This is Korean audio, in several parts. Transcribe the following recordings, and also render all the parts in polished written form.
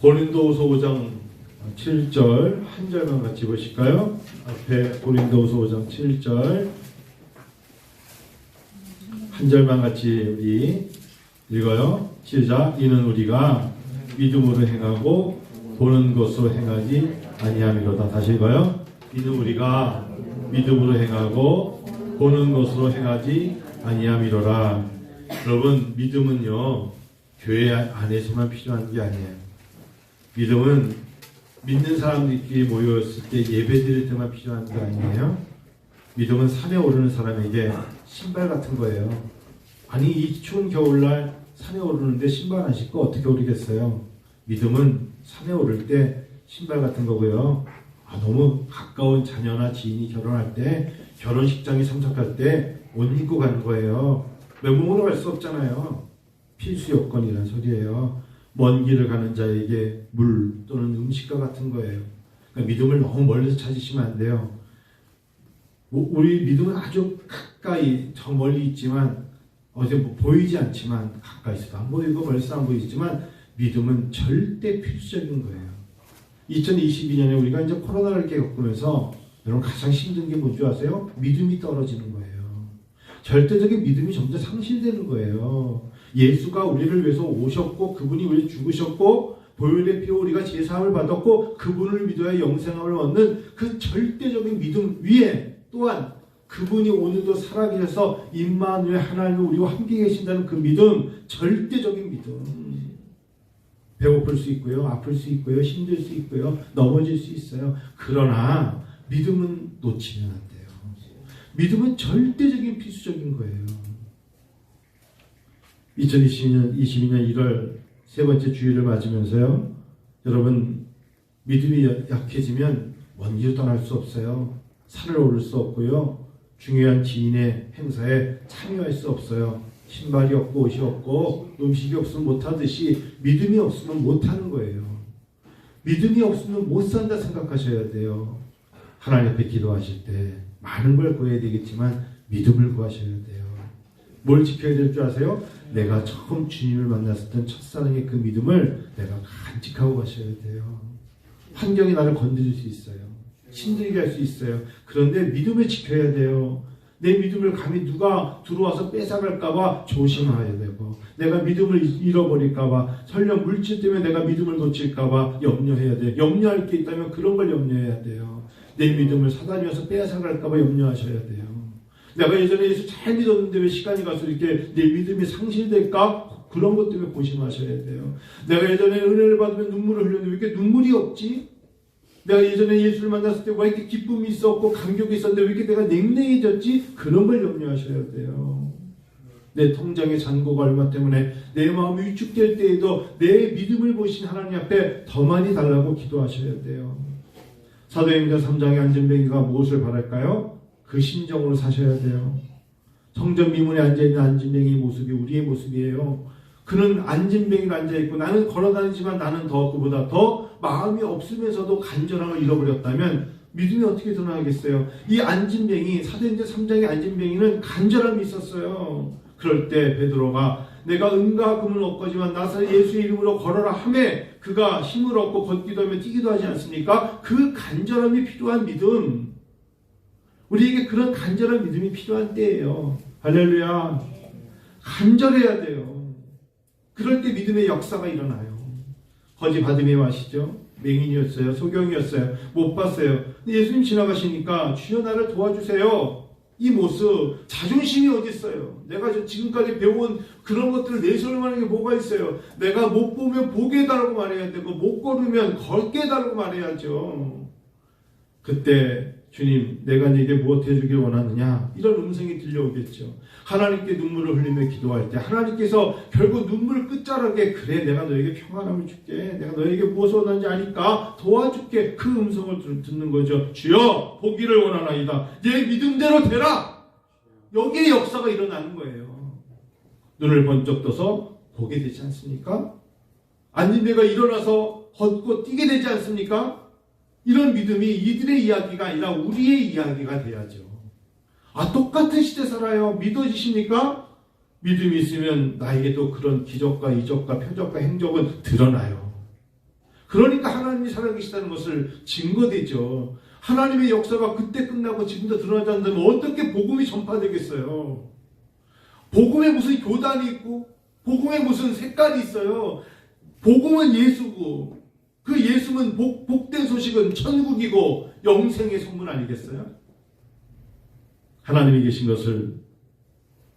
고린도후서 5장 7절 한 절만 같이 보실까요? 앞에 고린도후서 5장 7절 한 절만 같이 우리 읽어요. 시작. 이는 우리가 믿음으로 행하고 보는 것으로 행하지 아니함이로다. 다시 읽어요. 이는 우리가 믿음으로 행하고 보는 것으로 행하지 아니함이로라. 여러분, 믿음은요 교회 안에서만 필요한 게 아니에요. 믿음은 믿는 사람들끼리 모였을 때 예배 드릴 때만 필요한 게 아니에요. 믿음은 산에 오르는 사람에게 신발 같은 거예요. 아니, 이 추운 겨울날 산에 오르는데 신발 안 신고 어떻게 오르겠어요? 믿음은 산에 오를 때 신발 같은 거고요. 너무 가까운 자녀나 지인이 결혼할 때, 결혼식장에 참석할 때 옷 입고 가는 거예요. 맨몸으로 갈 수 없잖아요. 필수 요건이란 소리예요. 먼 길을 가는 자에게 물 또는 음식과 같은 거예요. 그러니까 믿음을 너무 멀리서 찾으시면 안 돼요. 우리 믿음은 아주 가까이, 저 멀리 있지만, 보이지 않지만, 가까이 있어도 안 보이고 멀리서 안 보이지만, 믿음은 절대 필수적인 거예요. 2022년에 우리가 이제 코로나를 겪으면서 여러분 가장 힘든 게 뭔지 아세요? 믿음이 떨어지는 거예요. 절대적인 믿음이 점점 상실되는 거예요. 예수가 우리를 위해서 오셨고 그분이 우리 죽으셨고 보혈의 피로 우리가 제사함을 받았고 그분을 믿어야 영생함을 얻는 그 절대적인 믿음 위에 또한 그분이 오늘도 살아계셔서 임마누엘 하나님이 우리와 함께 계신다는 그 믿음, 절대적인 믿음. 배고플 수 있고요, 아플 수 있고요, 힘들 수 있고요, 넘어질 수 있어요. 그러나 믿음은 놓치면 안 돼요. 믿음은 절대적인 필수적인 거예요. 2022년 1월 세 번째 주일을 맞으면서요, 여러분, 믿음이 약해지면 먼 길을 떠날 수 없어요. 산을 오를 수 없고요, 중요한 지인의 행사에 참여할 수 없어요. 신발이 없고 옷이 없고 음식이 없으면 못하듯이 믿음이 없으면 못하는 거예요. 믿음이 없으면 못 산다 생각하셔야 돼요. 하나님 앞에 기도하실 때 많은 걸 구해야 되겠지만 믿음을 구하셔야 돼요. 뭘 지켜야 될 줄 아세요? 내가 처음 주님을 만났을 때 첫사랑의 그 믿음을 내가 간직하고 가셔야 돼요. 환경이 나를 건드릴 수 있어요. 힘들게 할 수 있어요. 그런데 믿음을 지켜야 돼요. 내 믿음을 감히 누가 들어와서 뺏어갈까봐 조심해야 되고, 내가 믿음을 잃어버릴까봐, 설령 물질 때문에 내가 믿음을 놓칠까봐 염려해야 돼요. 염려할 게 있다면 그런 걸 염려해야 돼요. 내 믿음을 사단이 와서 뺏어갈까봐 염려하셔야 돼요. 내가 예전에 예수 잘 믿었는데 왜 시간이 가서 이렇게 내 믿음이 상실될까? 그런 것 때문에 고심하셔야 돼요. 내가 예전에 은혜를 받으면 눈물을 흘렸는데 왜 이렇게 눈물이 없지? 내가 예전에 예수를 만났을 때 왜 이렇게 기쁨이 있었고 감격이 있었는데 왜 이렇게 내가 냉랭해졌지? 그런 걸 염려하셔야 돼요. 내 통장의 잔고가 얼마 때문에 내 마음이 위축될 때에도 내 믿음을 보신 하나님 앞에 더 많이 달라고 기도하셔야 돼요. 사도행전 3장의 안진뱅이가 무엇을 바랄까요? 그 심정으로 사셔야 돼요. 성전 미문에 앉아있는 안진뱅이의 모습이 우리의 모습이에요. 그는 안진뱅이로 앉아있고 나는 걸어다니지만 나는 그보다 더 마음이 없으면서도 간절함을 잃어버렸다면 믿음이 어떻게 드러나겠어요? 이 안진뱅이, 사도행전 3장의 안진뱅이는 간절함이 있었어요. 그럴 때 베드로가 내가 은과 금을 얻거지만 나사렛 예수의 이름으로 걸어라 하매 그가 힘을 얻고 걷기도 하며 뛰기도 하지 않습니까? 그 간절함이 필요한 믿음, 우리에게 그런 간절한 믿음이 필요한 때예요. 할렐루야. 간절해야 돼요. 그럴 때 믿음의 역사가 일어나요. 거지 바디메오 아시죠? 맹인이었어요. 소경이었어요. 못 봤어요. 예수님 지나가시니까 주여 나를 도와주세요. 이 모습, 자존심이 어디 있어요? 내가 지금까지 배운 그런 것들을 내세울 만한 게 뭐가 있어요? 내가 못 보면 보게 해달라고 말해야 되고 못 걸으면 걷게 해달라고 말해야죠. 그때 주님, 내가 네게 무엇 해주길 원하느냐? 이런 음성이 들려오겠죠. 하나님께 눈물을 흘리며 기도할 때 하나님께서 결국 눈물 끝자락에 그래 내가 너에게 평안함을 줄게, 내가 너에게 무엇을 원하는지 아니까 도와줄게, 그 음성을 듣는 거죠. 주여 보기를 원하나이다. 내 믿음대로 되라. 여기에 역사가 일어나는 거예요. 눈을 번쩍 떠서 보게 되지 않습니까? 안진뱅이가 일어나서 걷고 뛰게 되지 않습니까? 이런 믿음이 이들의 이야기가 아니라 우리의 이야기가 돼야죠. 똑같은 시대 살아요. 믿어지십니까? 믿음이 있으면 나에게도 그런 기적과 이적과 표적과 행적은 드러나요. 그러니까 하나님이 살아계시다는 것을 증거되죠. 하나님의 역사가 그때 끝나고 지금도 드러나지 않는다면 어떻게 복음이 전파되겠어요? 복음에 무슨 교단이 있고 복음에 무슨 색깔이 있어요. 복음은 예수고 그 예수는 복된 소식은 천국이고 영생의 소문 아니겠어요? 하나님이 계신 것을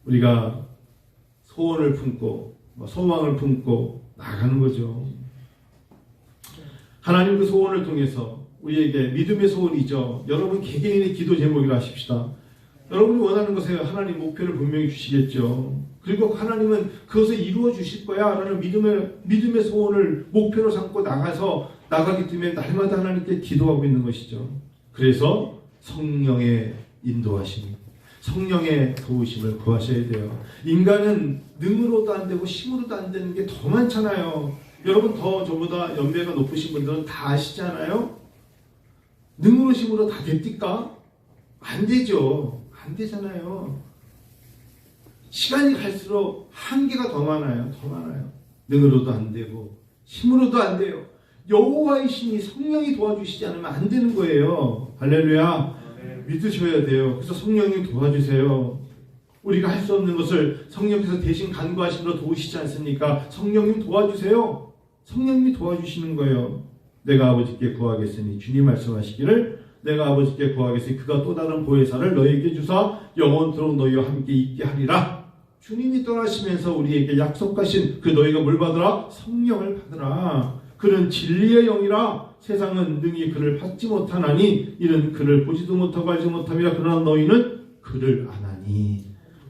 우리가 소원을 품고 소망을 품고 나가는 거죠. 하나님 그 소원을 통해서 우리에게 믿음의 소원이죠. 여러분 개개인의 기도 제목이라 하십시다. 여러분이 원하는 것에 하나님 목표를 분명히 주시겠죠. 그리고 하나님은 그것을 이루어 주실 거야 라는 믿음의 소원을 목표로 삼고 나가기 때문에 날마다 하나님께 기도하고 있는 것이죠. 그래서 성령의 인도하심, 성령의 도우심을 구하셔야 돼요. 인간은 능으로도 안 되고 힘으로도 안 되는 게 더 많잖아요. 여러분 더 저보다 연배가 높으신 분들은 다 아시잖아요. 능으로 힘으로 다 됩니까? 안 되죠. 안 되잖아요. 시간이 갈수록 한계가 더 많아요. 더 많아요. 능으로도 안 되고 힘으로도 안 돼요. 여호와의 신이 성령이 도와주시지 않으면 안 되는 거예요. 할렐루야. 믿으셔야 돼요. 그래서 성령님 도와주세요. 우리가 할 수 없는 것을 성령께서 대신 간구하심으로 도우시지 않습니까? 성령님 도와주세요. 성령님이 도와주시는 거예요. 내가 아버지께 구하겠으니 주님 말씀하시기를 내가 아버지께 구하겠으니 그가 또 다른 보혜사를 너희에게 주사 영원토록 너희와 함께 있게 하리라. 주님이 떠나시면서 우리에게 약속하신 그 너희가 뭘 받으라? 성령을 받으라. 그는 진리의 영이라. 세상은 능히 그를 받지 못하나니 이는 그를 보지도 못하고 알지 못함이라. 그러나 너희는 그를 아나니.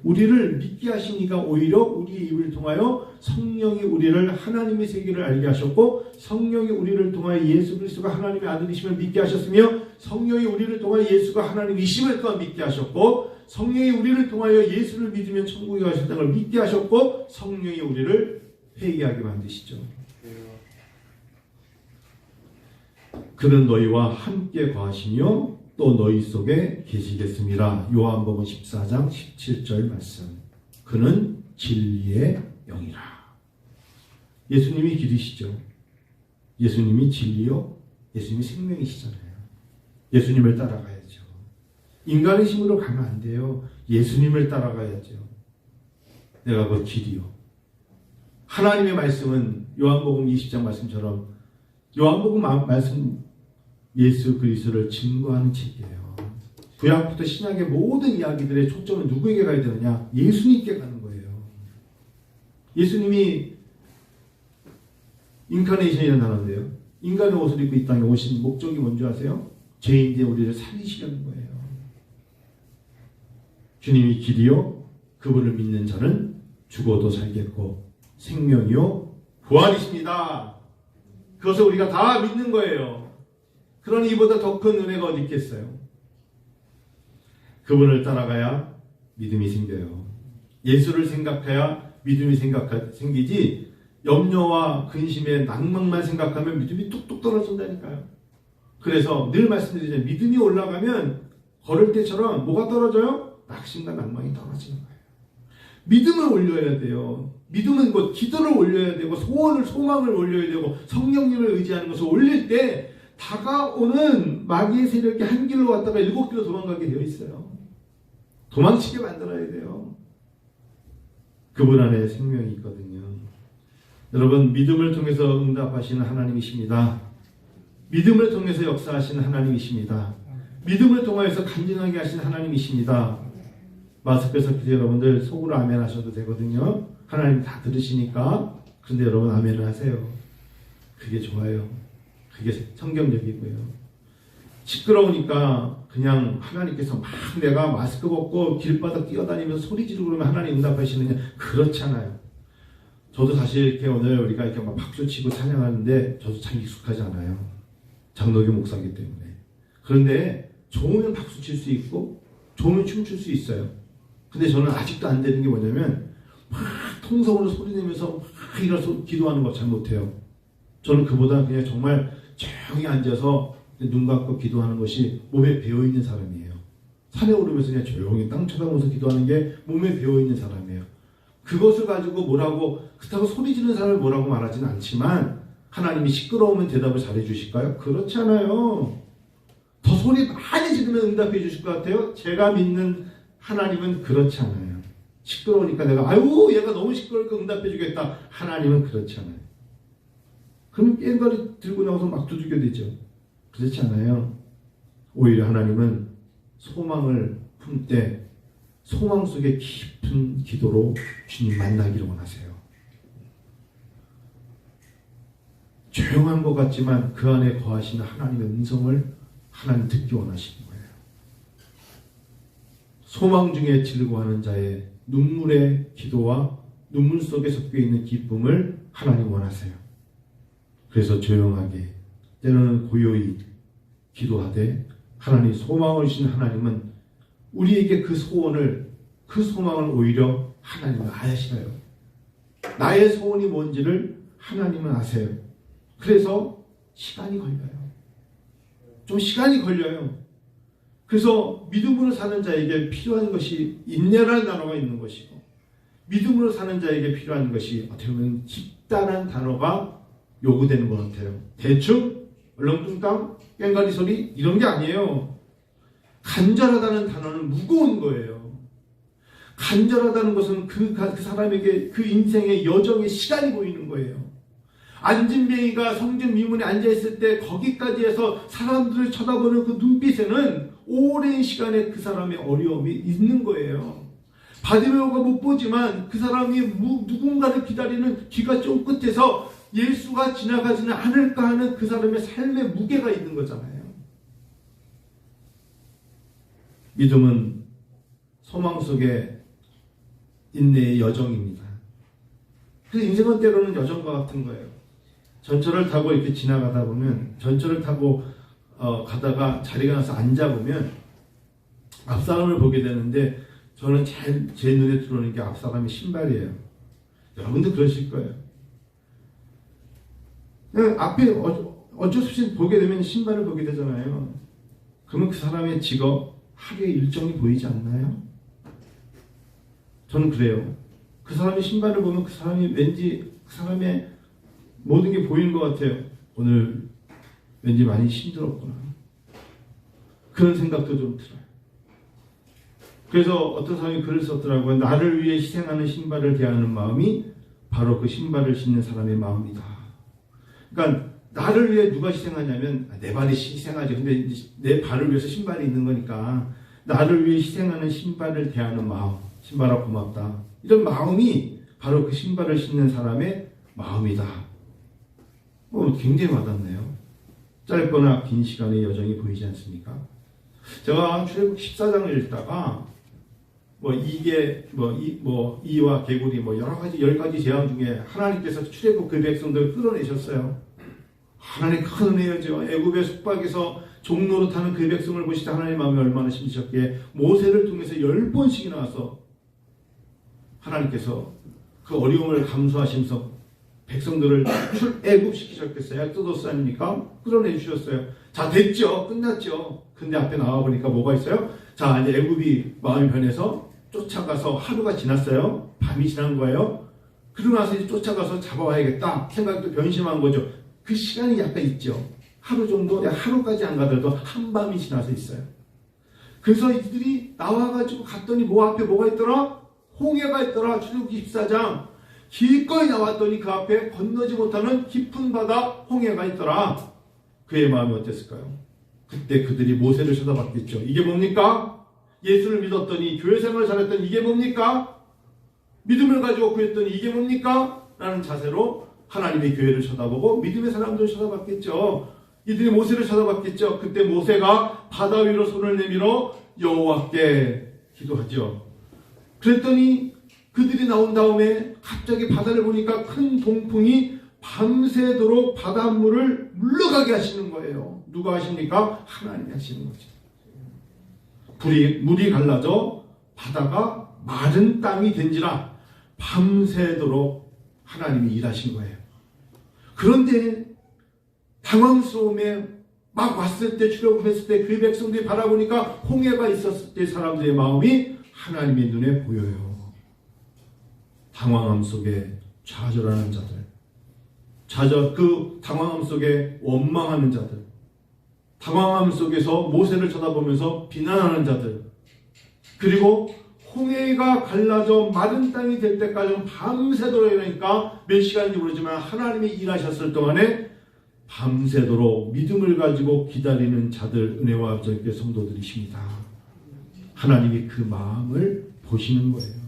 우리를 믿게 하시니까 오히려 우리의 입을 통하여 성령이 우리를 하나님의 세계를 알게 하셨고 성령이 우리를 통하여 예수 그리스도가 하나님의 아들이심을 믿게 하셨으며 성령이 우리를 통하여 예수가 하나님이심을 또한 믿게 하셨고 성령이 우리를 통하여 예수를 믿으면 천국에 가셨다는 걸 믿게 하셨고 성령이 우리를 회개하게 만드시죠. 그는 너희와 함께 거하시며 또 너희 속에 계시겠습니다. 요한복음 14장 17절 말씀. 그는 진리의 영이라. 예수님이 길이시죠. 예수님이 진리요. 예수님이 생명이시잖아요. 예수님을 따라가야죠. 인간의 힘으로 가면 안 돼요. 예수님을 따라가야죠. 내가 그 길이요. 하나님의 말씀은 요한복음 20장 말씀처럼 요한복음 말씀 예수 그리스도를 증거하는 책이에요. 구약부터 신약의 모든 이야기들의 초점은 누구에게 가야 되느냐? 예수님께 가는 거예요. 예수님이 인카네이션이라는 단어인데요. 인간의 옷을 입고 이 땅에 오신 목적이 뭔지 아세요? 죄인된 우리를 살리시려는 거예요. 주님이 길이요 그분을 믿는 자는 죽어도 살겠고 생명이요 부활이십니다. 그것을 우리가 다 믿는 거예요. 그러니 이보다 더 큰 은혜가 어디 있겠어요? 그분을 따라가야 믿음이 생겨요. 예수를 생각해야 믿음이 생기지 염려와 근심의 낭만만 생각하면 믿음이 뚝뚝 떨어진다니까요. 그래서 늘 말씀드리잖아요. 믿음이 올라가면 걸을 때처럼 뭐가 떨어져요? 낙심과 낭만이 떨어지는 거예요. 믿음을 올려야 돼요. 믿음은 곧 기도를 올려야 되고 소망을 올려야 되고 성령님을 의지하는 것을 올릴 때 다가오는 마귀의 세력이 한 길로 왔다가 7길로 도망가게 되어 있어요. 도망치게 만들어야 돼요. 그분 안에 생명이 있거든요. 여러분 믿음을 통해서 응답하시는 하나님이십니다. 믿음을 통해서 역사하시는 하나님이십니다. 믿음을 통해서 간증하게 하시는 하나님이십니다. 마스크에서 여러분들 속으로 아멘 하셔도 되거든요. 하나님 다 들으시니까. 그런데 여러분 아멘을 하세요. 그게 좋아요. 그게 성경적이고요. 시끄러우니까 그냥 하나님께서 막 내가 마스크 벗고 길바닥 뛰어다니면서 소리 지르고 그러면 하나님 응답하시느냐? 그렇잖아요. 저도 사실 이렇게 오늘 우리가 이렇게 막 박수 치고 찬양하는데 저도 참 익숙하지 않아요. 장로교 목사이기 때문에. 그런데 좋으면 박수 칠 수 있고 좋으면 춤출 수 있어요. 근데 저는 아직도 안 되는 게 뭐냐면 막 통성으로 소리 내면서 막 일어서 기도하는 거 잘 못해요. 저는 그보다 그냥 정말 조용히 앉아서 눈 감고 기도하는 것이 몸에 배어있는 사람이에요. 산에 오르면서 그냥 조용히 땅 쳐다보면서 기도하는 게 몸에 배어있는 사람이에요. 그것을 가지고 뭐라고 그렇다고 소리 지르는 사람을 뭐라고 말하지는 않지만 하나님이 시끄러우면 대답을 잘해 주실까요? 그렇지 않아요. 더 소리 많이 지르면 응답해 주실 것 같아요? 제가 믿는 하나님은 그렇지 않아요. 시끄러우니까 내가 아유 얘가 너무 시끄러우니까 응답해 주겠다. 하나님은 그렇지 않아요. 그럼 깽가리 들고 나와서 막 두들겨 대죠. 그렇지 않아요. 오히려 하나님은 소망을 품되 소망 속에 깊은 기도로 주님 만나기를 원하세요. 조용한 것 같지만 그 안에 거하시는 하나님의 음성을 하나님 듣기 원하시는 거예요. 소망 중에 즐거워하는 자의 눈물의 기도와 눈물 속에 섞여 있는 기쁨을 하나님 원하세요. 그래서 조용하게 때로는 고요히 기도하되 하나님 소망을 주신 하나님은 우리에게 그 소원을 그 소망을 오히려 하나님은 아시나요? 나의 소원이 뭔지를 하나님은 아세요. 그래서 시간이 걸려요. 좀 시간이 걸려요. 그래서 믿음으로 사는 자에게 필요한 것이 인내라는 단어가 있는 것이고 믿음으로 사는 자에게 필요한 것이 어떻게 보면 집단한 단어가 요구되는 것 같아요. 대충 얼렁뚱땅 깽가리 소리 이런 게 아니에요. 간절하다는 단어는 무거운 거예요. 간절하다는 것은 그 사람에게 그 인생의 여정의 시간이 보이는 거예요. 안진뱅이가 성전 미문에 앉아있을 때 거기까지 해서 사람들을 쳐다보는 그 눈빛에는 오랜 시간에 그 사람의 어려움이 있는 거예요. 바디메오가 못 보지만 그 사람이 누군가를 기다리는 귀가 쫑긋해서 예수가 지나가지는 않을까 하는 그 사람의 삶의 무게가 있는 거잖아요. 믿음은 소망 속에 인내의 여정입니다. 그래서 인생은 때로는 여정과 같은 거예요. 전철을 타고 이렇게 지나가다 보면 전철을 타고 가다가 자리가 나서 앉아보면 앞사람을 보게 되는데 저는 제 눈에 들어오는 게 앞사람의 신발이에요. 여러분도 그러실 거예요. 앞에 어쩔 수 없이 보게 되면 신발을 보게 되잖아요. 그러면 그 사람의 직업, 하루의 일정이 보이지 않나요? 저는 그래요. 그 사람의 신발을 보면 그 사람이 왠지 그 사람의 모든 게 보이는 것 같아요. 오늘 왠지 많이 힘들었구나. 그런 생각도 좀 들어요. 그래서 어떤 사람이 글을 썼더라고요. 나를 위해 희생하는 신발을 대하는 마음이 바로 그 신발을 신는 사람의 마음이다. 그러니까 나를 위해 누가 희생하냐면 내 발이 희생하지. 근데 내 발을 위해서 신발이 있는 거니까 나를 위해 희생하는 신발을 대하는 마음. 신발아 고맙다. 이런 마음이 바로 그 신발을 신는 사람의 마음이다. 굉장히 와닿네요. 짧거나 긴 시간의 여정이 보이지 않습니까? 제가 출애굽 14장을 읽다가 이와 개구리 여러 가지 10가지 재앙 중에 하나님께서 출애굽 그 백성들을 끌어내셨어요. 하나님 큰 은혜죠. 애굽의 숙박에서 종로로 타는 그 백성을 보시다 하나님의 마음이 얼마나 심으셨기에 모세를 통해서 10번씩이나 와서 하나님께서 그 어려움을 감수하시면서 백성들을 출애굽시키셨겠어요. 엑소더스 아닙니까? 끌어내 주셨어요. 자, 됐죠. 끝났죠. 근데 앞에 나와보니까 뭐가 있어요? 자, 이제 애굽이 마음이 변해서 쫓아가서 하루가 지났어요. 밤이 지난 거예요. 그러고 나서 이제 쫓아가서 잡아와야겠다 생각도 변심한 거죠. 그 시간이 약간 있죠. 하루 정도, 하루까지 안 가더라도 한밤이 지나서 있어요. 그래서 이들이 나와가지고 갔더니 앞에 뭐가 있더라? 홍해가 있더라. 출애굽기 14장. 기꺼이 나왔더니 그 앞에 건너지 못하는 깊은 바다 홍해가 있더라. 그의 마음이 어땠을까요? 그때 그들이 모세를 쳐다봤겠죠. 이게 뭡니까? 예수를 믿었더니 교회 생활을 잘했더니 이게 뭡니까? 믿음을 가지고 구했더니 이게 뭡니까? 라는 자세로 하나님의 교회를 쳐다보고 믿음의 사람들을 쳐다봤겠죠. 이들이 모세를 쳐다봤겠죠. 그때 모세가 바다 위로 손을 내밀어 여호와께 기도하죠. 그랬더니 그들이 나온 다음에 갑자기 바다를 보니까 큰 동풍이 밤새도록 바닷물을 물러가게 하시는 거예요. 누가 하십니까? 하나님이 하시는 거죠. 물이 갈라져 바다가 마른 땅이 된지라 밤새도록 하나님이 일하신 거예요. 그런데 당황스러움에 막 왔을 때 출애굽했을 때 그 백성들이 바라보니까 홍해가 있었을 때 사람들의 마음이 하나님의 눈에 보여요. 당황함 속에 좌절하는 자들, 그 당황함 속에 원망하는 자들, 당황함 속에서 모세를 쳐다보면서 비난하는 자들, 그리고 홍해가 갈라져 마른 땅이 될 때까지 밤새도록, 그러니까 몇 시간인지 모르지만 하나님이 일하셨을 동안에 밤새도록 믿음을 가지고 기다리는 자들, 은혜와 함께 성도들이십니다. 하나님이 그 마음을 보시는 거예요.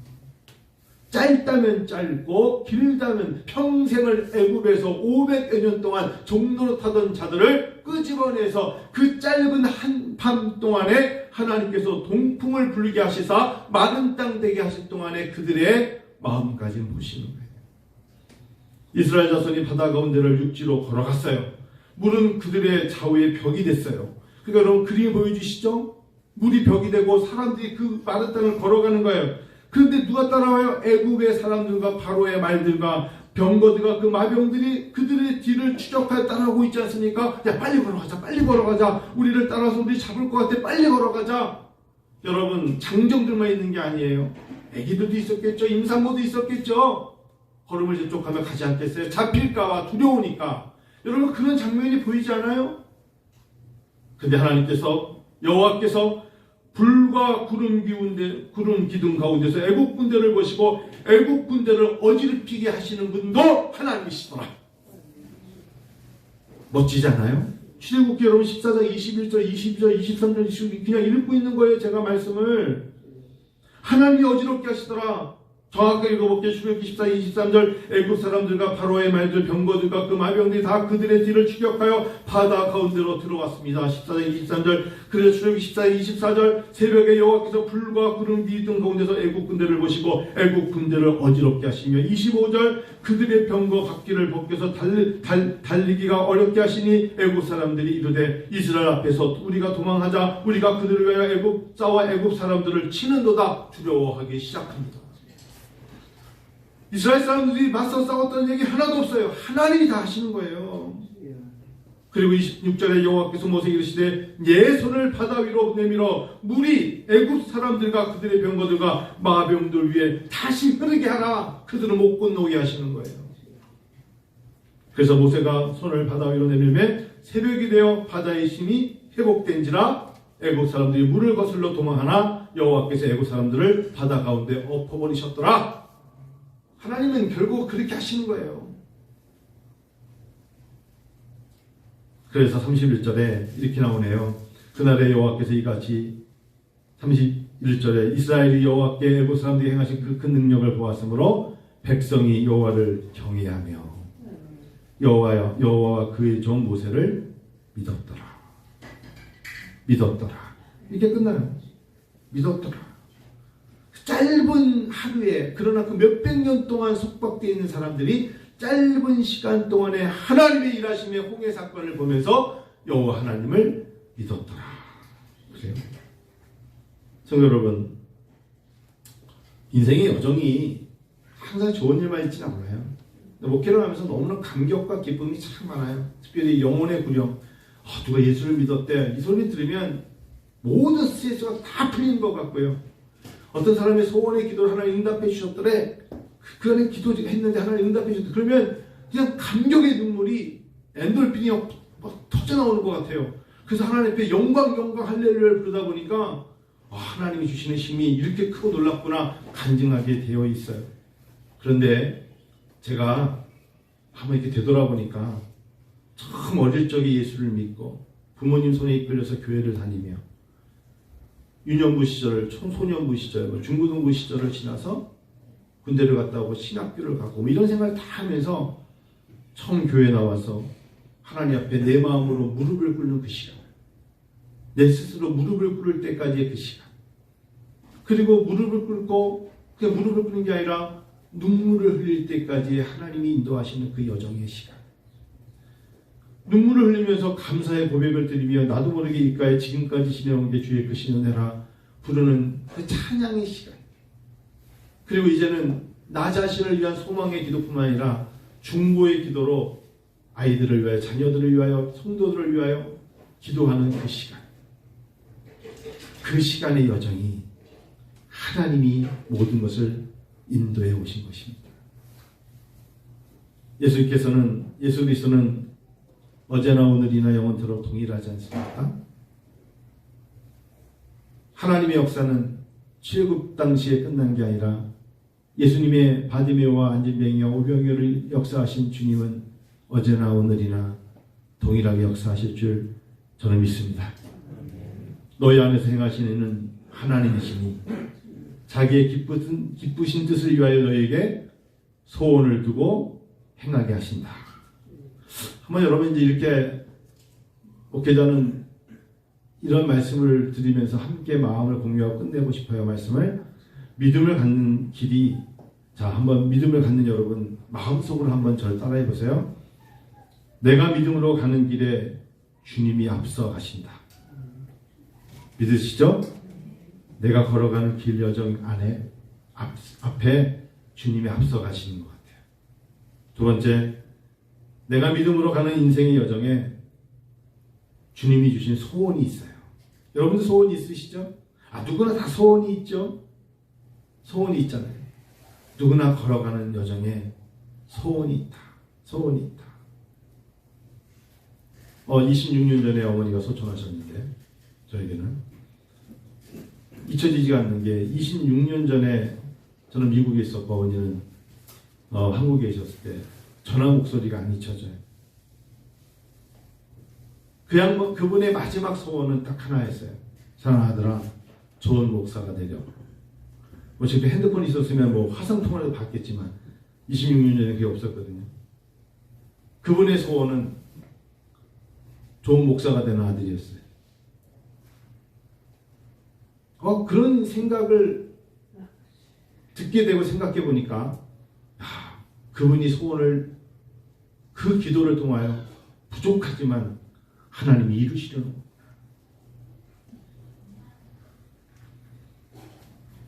짧다면 짧고 길다면 평생을 애굽에서 500여 년 동안 종로로 타던 자들을 끄집어내서 그 짧은 한밤 동안에 하나님께서 동풍을 불게 하시사 마른 땅 되게 하실 동안에 그들의 마음까지 보시는 거예요. 이스라엘 자손이 바다 가운데를 육지로 걸어갔어요. 물은 그들의 좌우에 벽이 됐어요. 그러니까 여러분 그림 보여주시죠? 물이 벽이 되고 사람들이 그 마른 땅을 걸어가는 거예요. 그런데 누가 따라와요? 애굽의 사람들과 바로의 말들과 병거들과 그 마병들이 그들의 뒤를 추적하여 따라오고 있지 않습니까? 야, 빨리 걸어가자, 빨리 걸어가자. 우리를 따라서 우리 잡을 것 같아, 빨리 걸어가자. 여러분, 장정들만 있는 게 아니에요. 애기들도 있었겠죠. 임산부도 있었겠죠. 걸음을 재촉하며 가지 않겠어요? 잡힐까봐 두려우니까. 여러분, 그런 장면이 보이지 않아요? 근데 하나님께서, 여호와께서 불과 구름 기둥 가운데서 애국 군대를 보시고 애국 군대를 어지럽히게 하시는 분도 하나님이시더라. 멋지지 않아요? 출애굽기 여러분 14장 21절 22절 23절 그냥 읽고 있는 거예요. 제가 말씀을. 하나님이 어지럽게 하시더라. 정확하게 읽어볼게요. 출애굽기 14, 23절 애굽 사람들과 바로의 말들 병거들과 그 마병들이 다 그들의 뒤를 추격하여 바다 가운데로 들어갔습니다. 14장 23절 그래서 출애굽기 14, 24절 새벽에 여호와께서 불과 구름 기둥 가운데서 애굽 군대를 보시고 애굽 군대를 어지럽게 하시며 25절 그들의 병거 바퀴를 벗겨서 달리기가 어렵게 하시니 애굽 사람들이 이르되 이스라엘 앞에서 우리가 도망하자 우리가 그들을 위하여 싸워 애굽 사람들을 치는도다 두려워하기 시작합니다. 이스라엘 사람들이 맞서 싸웠다는 얘기 하나도 없어요. 하나님이 다 하시는 거예요. 그리고 26절에 여호와께서 모세에게 이르시되 내 손을 바다 위로 내밀어 물이 애굽 사람들과 그들의 병거들과 마병들 위에 다시 흐르게 하라. 그들은 못 건너게 하시는 거예요. 그래서 모세가 손을 바다 위로 내밀매 새벽이 되어 바다의 힘이 회복된지라 애굽 사람들이 물을 거슬러 도망하나 여호와께서 애굽 사람들을 바다 가운데 엎어버리셨더라. 하나님은 결국 그렇게 하시는 거예요. 그래서 31절에 이렇게 나오네요. 그날에 여호와께서 이같이 31절에 이스라엘이 여호와께 애굽 사람들이 행하신 그 큰 능력을 보았으므로 백성이 여호와를 경외하며 여호와와 그의 종 모세를 믿었더라. 이게 끝나요. 믿었더라. 짧은 하루에 그러나 그 몇백 년 동안 속박되어 있는 사람들이 짧은 시간 동안에 하나님의 일하심의 홍해 사건을 보면서 여호와 하나님을 믿었더라. 그래요. 성도 여러분, 인생의 여정이 항상 좋은 일만 있지는 않아요. 목회를 하면서 너무나 감격과 기쁨이 참 많아요. 특별히 영혼의 구령. 누가 예수를 믿었대. 이 소리 들으면 모든 스트레스가 다 풀리는 것 같고요. 어떤 사람의 소원의 기도를 하나님 응답해 주셨더래. 그 안에 기도했는데 하나님 응답해 주셨더래. 그러면 그냥 감격의 눈물이 엔돌핀이 막 터져나오는 것 같아요. 그래서 하나님 앞에 영광 할렐루야를 부르다 보니까 하나님이 주시는 힘이 이렇게 크고 놀랍구나 간증하게 되어 있어요. 그런데 제가 한번 이렇게 되돌아보니까 참 어릴 적에 예수를 믿고 부모님 손에 이끌려서 교회를 다니며 유년부 시절, 청소년부 시절, 중고등부 시절을 지나서 군대를 갔다 오고 신학교를 가고 이런 생각을 다 하면서 처음 교회에 나와서 하나님 앞에 내 마음으로 무릎을 꿇는 그 시간, 내 스스로 무릎을 꿇을 때까지의 그 시간, 그리고 무릎을 꿇고 그냥 무릎을 꿇는 게 아니라 눈물을 흘릴 때까지 하나님이 인도하시는 그 여정의 시간, 눈물을 흘리면서 감사의 고백을 드리며 나도 모르게 입가에 지금까지 지내온 게 주의 크신 은혜라 부르는 그 찬양의 시간, 그리고 이제는 나 자신을 위한 소망의 기도뿐만 아니라 중보의 기도로 아이들을 위하여, 자녀들을 위하여, 성도들을 위하여 기도하는 그 시간, 그 시간의 여정이 하나님이 모든 것을 인도해 오신 것입니다. 예수님께서는 예수 그리스도는 어제나 오늘이나 영원토록 동일하지 않습니까? 하나님의 역사는 출애굽 당시에 끝난 게 아니라 예수님의 바디메오와 안진뱅이와 오병이어를 역사하신 주님은 어제나 오늘이나 동일하게 역사하실 줄 저는 믿습니다. 너희 안에서 행하시는 이는 하나님이시니 자기의 기쁘신 뜻을 위하여 너희에게 소원을 두고 행하게 하신다. 한번 여러분 이제 이렇게 목회자는 이런 말씀을 드리면서 함께 마음을 공유하고 끝내고 싶어요. 말씀을 믿음을 갖는 길이, 자 한번 믿음을 갖는 여러분 마음속으로 한번 저를 따라해 보세요. 내가 믿음으로 가는 길에 주님이 앞서 가신다. 믿으시죠? 내가 걸어가는 길 여정 안에 앞에 주님이 앞서 가시는 것 같아요. 두 번째, 내가 믿음으로 가는 인생의 여정에 주님이 주신 소원이 있어요. 여러분도 소원이 있으시죠? 누구나 다 소원이 있죠? 소원이 있잖아요. 누구나 걸어가는 여정에 소원이 있다. 소원이 있다. 26년 전에 어머니가 소천하셨는데 저에게는 잊혀지지가 않는 게 26년 전에 저는 미국에 있었고 어머니는 한국에 있었을 때 전화 목소리가 안 잊혀져요. 그분의 마지막 소원은 딱 하나였어요. 사랑하더라, 좋은 목사가 되려. 지금 핸드폰이 있었으면 화상통화라도 받겠지만 26년 전에 그게 없었거든요. 그분의 소원은 좋은 목사가 되는 아들이었어요. 그런 생각을 듣게 되고 생각해 보니까 그분이 소원을 그 기도를 통하여 부족하지만 하나님이 이루시려는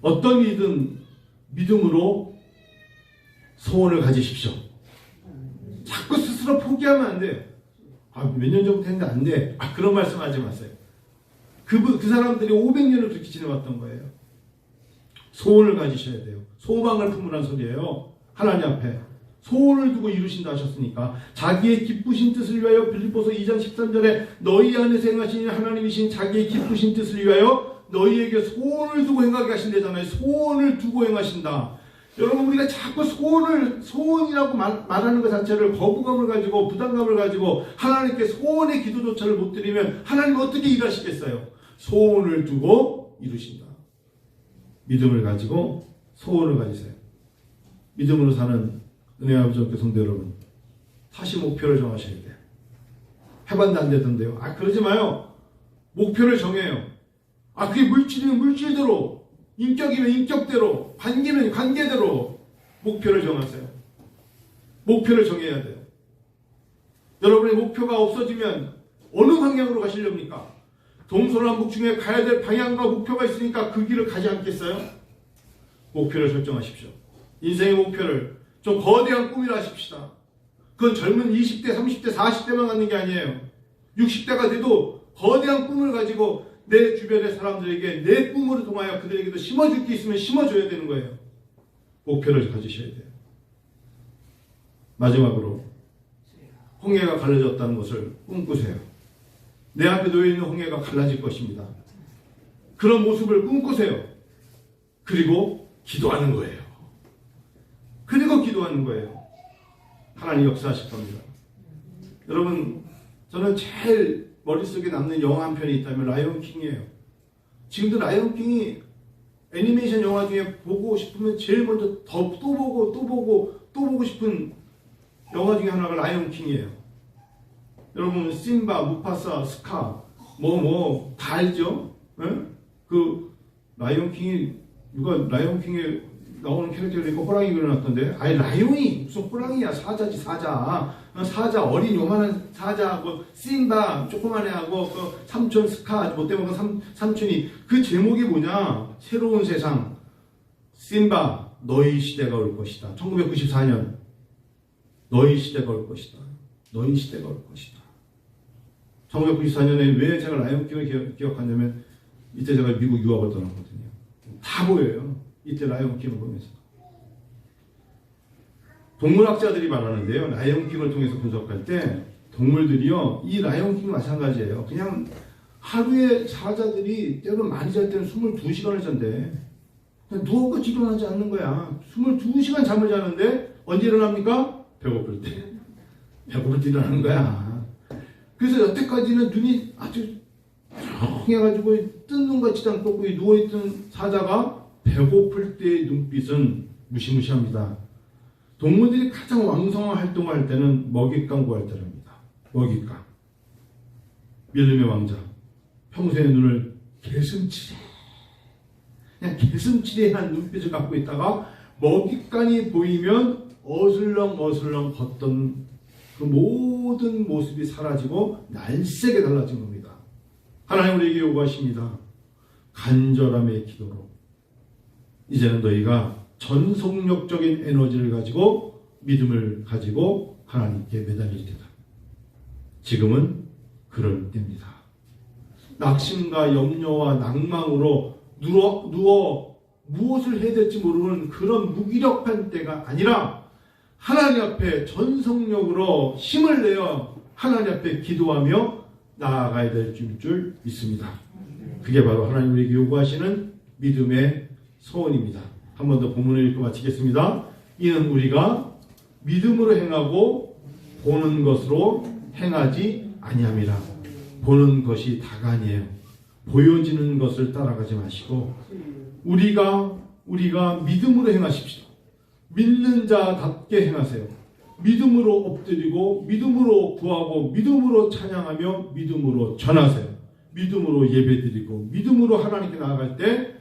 어떤 일이든 믿음으로 소원을 가지십시오. 자꾸 스스로 포기하면 안 돼요. 몇 년 정도 했는데 안 돼. 그런 말씀 하지 마세요. 그 사람들이 500년을 그렇게 지내왔던 거예요. 소원을 가지셔야 돼요. 소망을 품으란 소리예요. 하나님 앞에 소원을 두고 이루신다 하셨으니까 자기의 기쁘신 뜻을 위하여 빌립보서 2장 13절에 너희 안에서 행하시는 하나님이신 자기의 기쁘신 뜻을 위하여 너희에게 소원을 두고 행하게 하신다잖아요. 소원을 두고 행하신다. 여러분 우리가 자꾸 소원이라고 말하는 것 자체를 거부감을 가지고 부담감을 가지고 하나님께 소원의 기도조차를 못 드리면 하나님 어떻게 일하시겠어요? 소원을 두고 이루신다. 믿음을 가지고 소원을 가지세요. 믿음으로 사는 은혜의 아버지 교회 성도 여러분, 다시 목표를 정하셔야 돼요. 해봤는데 안 되던데요. 그러지 마요. 목표를 정해요. 그게 물질이면 물질대로, 인격이면 인격대로, 관계면 관계대로 목표를 정하세요. 목표를 정해야 돼요. 여러분의 목표가 없어지면 어느 방향으로 가시렵니까? 동서남북 중에 가야 될 방향과 목표가 있으니까 그 길을 가지 않겠어요? 목표를 설정하십시오. 인생의 목표를 좀 거대한 꿈이라 하십시다. 그건 젊은 20대, 30대, 40대만 갖는 게 아니에요. 60대가 돼도 거대한 꿈을 가지고 내 주변의 사람들에게 내 꿈으로 통하여 그들에게도 심어줄 게 있으면 심어줘야 되는 거예요. 목표를 가지셔야 돼요. 마지막으로 홍해가 갈라졌다는 것을 꿈꾸세요. 내 앞에 놓여있는 홍해가 갈라질 것입니다. 그런 모습을 꿈꾸세요. 그리고 기도하는 거예요. 하나님 역사하실 겁니다. 여러분, 저는 제일 머릿속에 남는 영화 한 편이 있다면 라이온 킹이에요. 지금도 라이온 킹이 애니메이션 영화 중에 보고 싶으면 제일 먼저 또 보고 싶은 영화 중에 하나가 라이온 킹이에요. 여러분 심바, 무파사, 스카 다 알죠? 네? 그 라이온 킹이 라이온 킹에 나오는 캐릭터가 호랑이 그려놨던데 라이온이 무슨 호랑이야. 사자지 사자 어린 요만한 사자 심바 조그만해 하고 그 삼촌 스카 못 돼먹은 삼촌이 그 제목이 뭐냐? 새로운 세상 심바 너희 시대가 올 것이다. 1994년 너희 시대가 올 것이다. 1994년에 왜 제가 라이온킹을 기억하냐면 이때 제가 미국 유학을 떠났거든요. 다 보여요. 이때 라이온킹을 보면서. 동물학자들이 말하는데요. 라이온킹을 통해서 분석할 때 동물들이요, 이 라이온킹 마찬가지예요. 그냥 하루에 사자들이 때로는 많이 잘 때는 22시간을 잔대. 그냥 누워까지 일어나지 않는 거야. 22시간 잠을 자는데 언제 일어납니까? 배고플 때. 배고플 때 일어나는 거야. 그래서 여태까지는 눈이 아주 해가지고 뜬 눈같이 않고 누워있던 사자가 배고플 때의 눈빛은 무시무시합니다. 동물들이 가장 왕성한 활동을 할 때는 먹잇감 구할 때랍니다. 먹잇감. 밀림의 왕자. 평소에 눈을 그냥 개슴츠레한 눈빛을 갖고 있다가 먹잇감이 보이면 어슬렁어슬렁 걷던 그 모든 모습이 사라지고 날쌔게 달라진 겁니다. 하나님 우리에게 요구하십니다. 간절함의 기도로 이제는 너희가 전속력적인 에너지를 가지고 믿음을 가지고 하나님께 매달릴 때다. 지금은 그럴 때입니다. 낙심과 염려와 낭망으로 누워 무엇을 해야 될지 모르는 그런 무기력한 때가 아니라 하나님 앞에 전속력으로 힘을 내어 하나님 앞에 기도하며 나아가야 될 줄 믿습니다. 그게 바로 하나님 우리에게 요구하시는 믿음의 소원입니다. 한 번 더 본문을 읽고 마치겠습니다. 이는 우리가 믿음으로 행하고 보는 것으로 행하지 아니함이라. 보는 것이 다가 아니에요. 보여지는 것을 따라가지 마시고 우리가 믿음으로 행하십시오. 믿는 자답게 행하세요. 믿음으로 엎드리고 믿음으로 구하고 믿음으로 찬양하며 믿음으로 전하세요. 믿음으로 예배드리고 믿음으로 하나님께 나아갈 때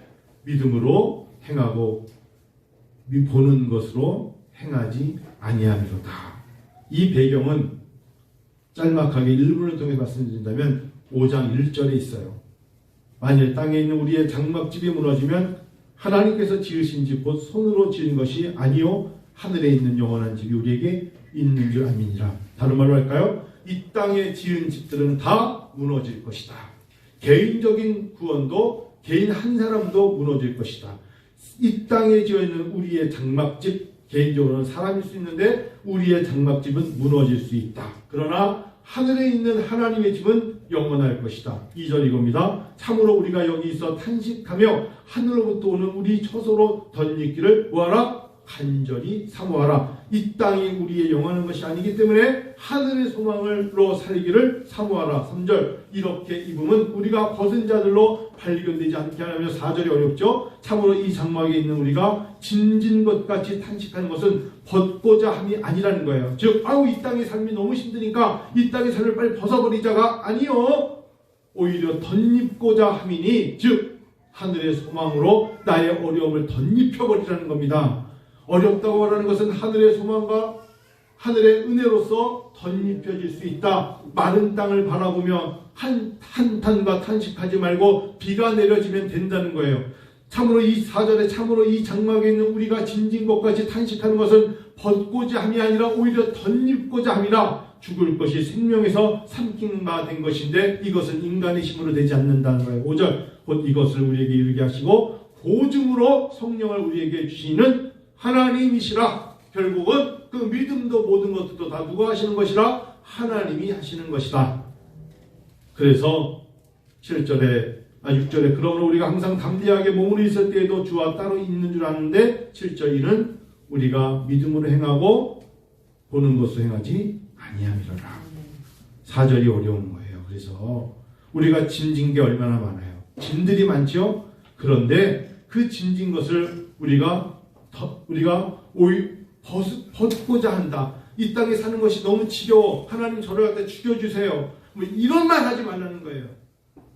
믿음으로 행하고 보는 것으로 행하지 아니함이로다. 이 배경은 짤막하게 일본을 통해 말씀드린다면 5장 1절에 있어요. 만일 땅에 있는 우리의 장막집이 무너지면 하나님께서 지으신 집 곧 손으로 지은 것이 아니요 하늘에 있는 영원한 집이 우리에게 있는 줄 아미니라. 다른 말로 할까요? 이 땅에 지은 집들은 다 무너질 것이다. 개인적인 구원도 개인 한 사람도 무너질 것이다. 이 땅에 지어있는 우리의 장막집, 개인적으로는 사람일 수 있는데 우리의 장막집은 무너질 수 있다. 그러나 하늘에 있는 하나님의 집은 영원할 것이다. 2절 이겁니다. 참으로 우리가 여기 있어 탄식하며 하늘로부터 오는 우리 처소로 덧입기를 뭐하라? 간절히 사모하라. 이 땅이 우리의 영원한 것이 아니기 때문에 하늘의 소망으로 살기를 사모하라. 3절 이렇게 입으면 우리가 벗은 자들로 발견되지 않게 하며 4절이 어렵죠. 참으로 이 장막에 있는 우리가 짐진 것 같이 탄식하는 것은 벗고자 함이 아니라는 거예요. 즉 이 땅의 삶이 너무 힘드니까 이 땅의 삶을 빨리 벗어버리자가 아니요 오히려 덧입고자 함이니 즉 하늘의 소망으로 나의 어려움을 덧입혀버리라는 겁니다. 어렵다고 말하는 것은 하늘의 소망과 하늘의 은혜로서 덧입혀질 수 있다. 마른 땅을 바라보며 한탄과 탄식하지 말고 비가 내려지면 된다는 거예요. 참으로 이 4절에 참으로 이 장막에 있는 우리가 짐진 것까지 탄식하는 것은 벗고자 함이 아니라 오히려 덧입고자 함이라. 죽을 것이 생명에서 삼키는 바 된 것인데 이것은 인간의 힘으로 되지 않는다는 거예요. 5절 곧 이것을 우리에게 이르게 하시고 보증으로 성령을 우리에게 주시는 하나님이시라. 결국은 그 믿음도 모든 것들도 다 누가 하시는 것이라? 하나님이 하시는 것이다. 그래서 6절에 그러므로 우리가 항상 담대하게 몸으로 있을 때에도 주와 따로 있는 줄 아는데 7절 이는 우리가 믿음으로 행하고 보는 것으로 행하지 아니함이로라. 4절이 어려운 거예요. 그래서 우리가 짐진 게 얼마나 많아요. 짐들이 많죠. 그런데 그 짐진 것을 우리가 벗고자 한다. 이 땅에 사는 것이 너무 지겨워. 하나님 저를 갖다 죽여주세요. 뭐 이런 말 하지 말라는 거예요.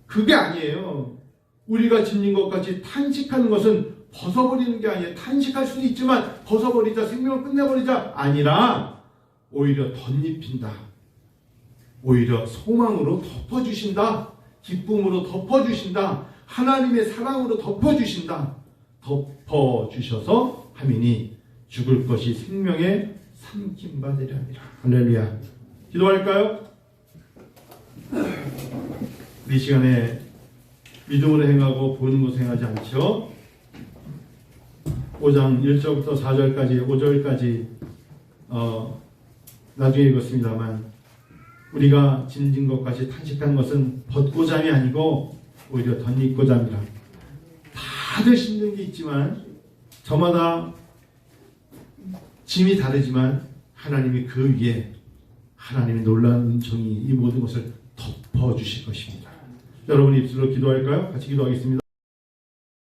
그게 아니에요. 우리가 짐진 것 같이 탄식하는 것은 벗어버리는 게 아니에요. 탄식할 수는 있지만 벗어버리자, 생명을 끝내버리자 아니라 오히려 덧입힌다. 오히려 소망으로 덮어주신다. 기쁨으로 덮어주신다. 하나님의 사랑으로 덮어주신다. 덮어주셔서 하미니 죽을 것이 생명에 삼킨 바 되려 함이라. 할렐루야. 기도할까요? 이 시간에 믿음으로 행하고 보는 것을 행하지 않죠. 5장 1절부터 4절까지 5절까지 나중에 읽었습니다만 우리가 짐진 것까지 탄식한 것은 벗고잠이 아니고 오히려 덧입고잠이라. 다들 힘든 게 있지만 저마다 짐이 다르지만 하나님이 그 위에 하나님의 놀라운 은총이 이 모든 것을 덮어주실 것입니다. 여러분 입술로 기도할까요? 같이 기도하겠습니다.